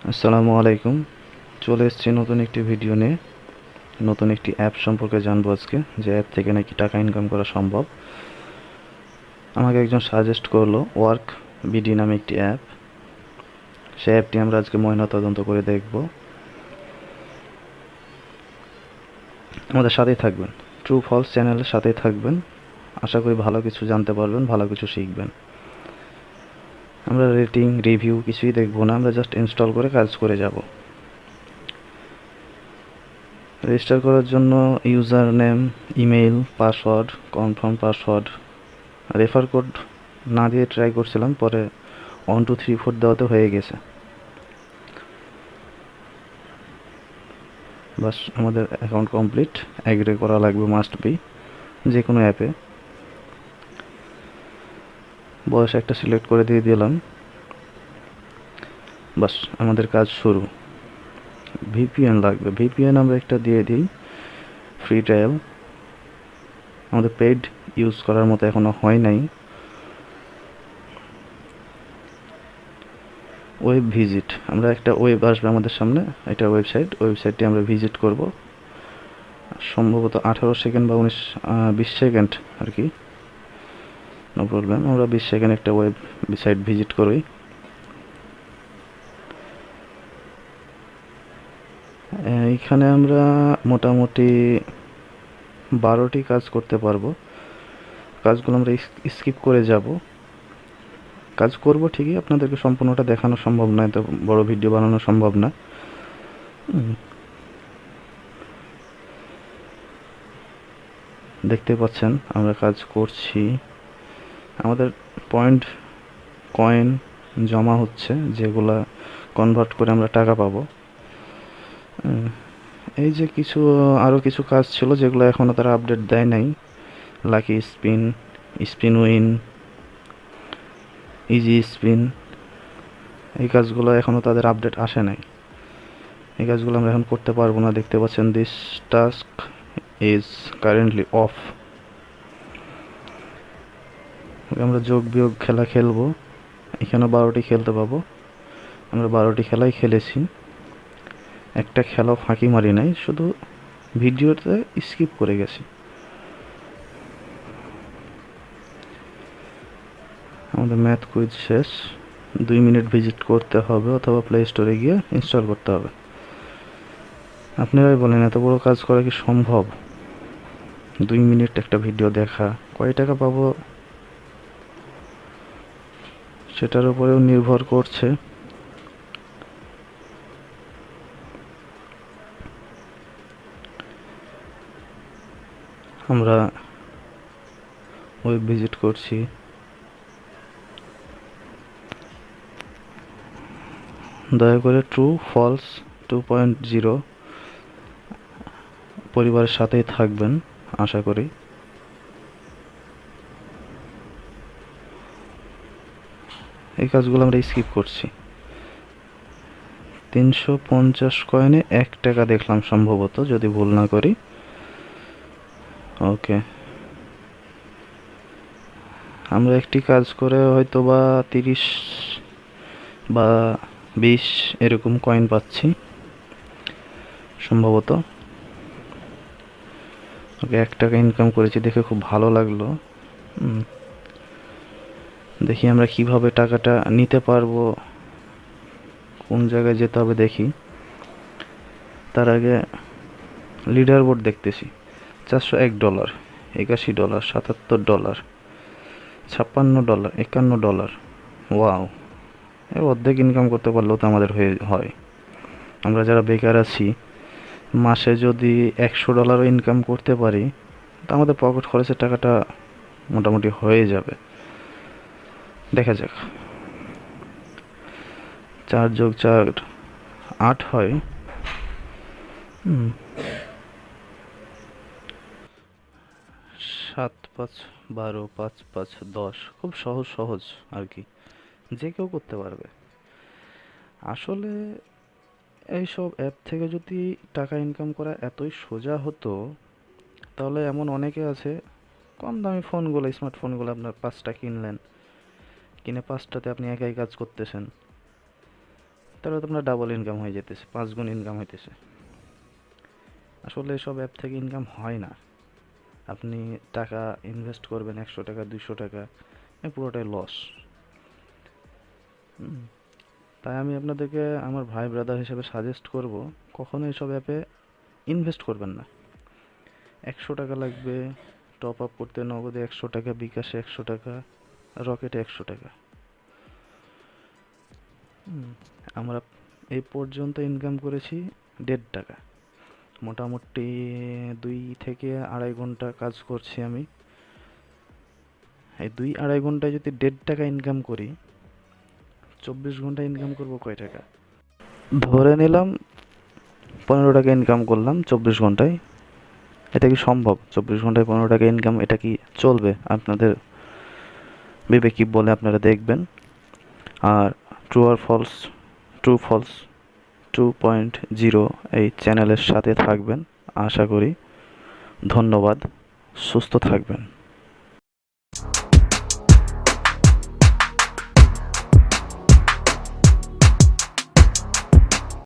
আসসালামু আলাইকুম। চলে এসেছি নতুন একটি ভিডিও নিয়ে। নতুন একটি অ্যাপ সম্পর্কে জানবো আজকে, যে অ্যাপ থেকে নাকি টাকা ইনকাম করা সম্ভব। আমাকে একজন সাজেস্ট করলো ওয়ার্ক বিডি নামে একটি অ্যাপ। সেই অ্যাপটি আমরা আজকে ময়নাতদন্ত করে দেখব। আমাদের সাথেই থাকবেন, ট্রু ফলস চ্যানেলের সাথেই থাকবেন। আশা করি ভালো কিছু জানতে পারবেন, ভালো কিছু শিখবেন। আমরা রেটিং রিভিউ কিছুই দেখবো না, আমরা জাস্ট ইনস্টল করে কাজ করে যাব। রেজিস্টার করার জন্য user name, email, password, confirm password, refer code না দিয়ে ট্রাই করছিলাম, পরে 1 2 3 4 দেওয়াতে হয়ে গেছে। বাস আমাদের অ্যাকাউন্ট কমপ্লিট। অ্যাগ্রি করা লাগবে, মাস্ট বি, যে কোনো অ্যাপে। বয়স একটা সিলেক্ট করে দিয়ে দিলাম। বাস আমাদের কাজ শুরু। ভিপিএন লাগবে, ভিপিএন আমরা একটা দিয়ে দিই। ফ্রি ট্রায়াল, আমাদের পেইড ইউজ করার মতো এখনও হয় নাই। ওয়েব ভিজিট, আমরা একটা ওয়েব আসবে আমাদের সামনে, এটা ওয়েবসাইটটি আমরা ভিজিট করব। সম্ভবত 18 সেকেন্ড বা 20 সেকেন্ড আর কি, নো প্রবলেম। আমরা 20 সেকেন্ড একটা ওয়েবসাইট ভিজিট করি। এইখানে আমরা মোটামুটি 12টি কাজ করতে পারবো। কাজগুলো আমরা স্কিপ করে যাব। কাজ করব ঠিকই, আপনাদেরকে সম্পূর্ণটা দেখানো সম্ভব নয়, তো বড় ভিডিও বানানো সম্ভব না। দেখতে পাচ্ছেন আমরা কাজ করছি। আমাদের পয়েন্ট কয়েন জমা হচ্ছে, যেগুলা কনভার্ট করে আমরা টাকা পাবো। এই যে আরও কিছু কাজ ছিল যেগুলো এখনও তারা আপডেট দেয় নাই। Lucky spin, spin win, easy spin, এই কাজগুলো এখনও তাদের আপডেট আসে নাই। এই কাজগুলো আমরা এখন করতে পারবো না। দেখতে পাচ্ছেন this task is currently of. আমরা যোগ বিয়োগ খেলা খেলবো। এখানে 12টি খেলতে পাবো। আমরা 12টি খেলাই খেলেছি, একটা খেলাও ফাঁকি মারি নাই, শুধু ভিডিওতে স্কিপ করে গেছি। আমাদের ম্যাথ কুইজ শেষ। 2 মিনিট ভিজিট করতে হবে, অথবা প্লে স্টোরে গিয়ে ইনস্টল করতে হবে। আপনারাই বলেন, এত বড় কাজ করা কি সম্ভব? 2 মিনিট একটা ভিডিও দেখা, কয় টাকা পাবো সেটার উপরেও নির্ভর করছে। আমরা ওয়েব ভিজিট করছি। দয়া করে ট্রু ফলস 2.0 পরিবারের সাথেই থাকবেন, আশা করি। এই কাজগুলো আমরা স্কিপ করছি। 350 কয়েনে 1 টাকা দেখলাম সম্ভবত, যদি ভুল না করি। ওকে, আমরা একটি কাজ করে হয়তো বা 30 বা 20 এরকম কয়েন পাচ্ছি সম্ভবত। ওকে, 1 টাকা ইনকাম করেছি দেখে খুব ভালো লাগলো। দেখি আমরা কিভাবে টাকাটা নিতে পারবো, কোন জায়গায় যেতে হবে দেখি। তার আগে লিডার বোর্ড দেখতেছি। $401, $81, $77, $56, $51। ওয়াও, এর অর্ধেক ইনকাম করতে পারলেও তো আমাদের হয়। আমরা যারা বেকার আছি, মাসে যদি $100 ইনকাম করতে পারি, তো আমাদের পকেট খরচের টাকাটা মোটামুটি হয়ে যাবে। দেখা যাক। 4+4 8 হয়। 7 5 12 5 5 10, খুব সহজ সহজ আর কি, যে কেউ করতে পারবে। আসলে এইসব অ্যাপ থেকে যদি টাকা ইনকাম করা এতই সোজা হতো, তাহলে এমন অনেকে আছে, কম দামি ফোনগুলো, স্মার্টফোনগুলো আপনার 5টা কিনলেন, কিনে 5টাতে আপনি একাই কাজ করতেছেন। তাহলে তো আপনার ডাবল ইনকাম হয়ে যেতেছে, 5 গুণ ইনকাম হইতেছে। আসলে এসব অ্যাপ থেকে ইনকাম হয় না। আপনি টাকা ইনভেস্ট করবেন 100 টাকা 200 টাকা, পুরোটাই লস। তাই আমি আপনাদেরকে আমার ভাই ব্রাদার হিসেবে সাজেস্ট করব, কখনো এসব অ্যাপে ইনভেস্ট করবেন না। 100 টাকা লাগবে টপ আপ করতে, নগদে 100 টাকা, বিকাশে 100 টাকা, রকেটে 100 টাকা। আমরা এই পর্যন্ত ইনকাম করেছি 1.5 টাকা। মোটামুটি 2 থেকে 2.5 ঘন্টা কাজ করছি আমি। এই 2-2.5 ঘন্টায় যদি 1.5 টাকা ইনকাম করি, 24 ঘন্টা ইনকাম করব কয় টাকা? ধরে নিলাম 15 টাকা ইনকাম করলাম 24 ঘন্টায়। এটা কি সম্ভব? 24 ঘন্টায় 15 টাকা ইনকাম, এটা কি চলবে? আপনাদের বিবেকে বলে আপনারা দেখবেন। আর ট্রু আর ফলস, ট্রু ফলস 2.0 এই চ্যানেলের সাথে থাকবেন আশা করি। ধন্যবাদ, সুস্থ থাকবেন।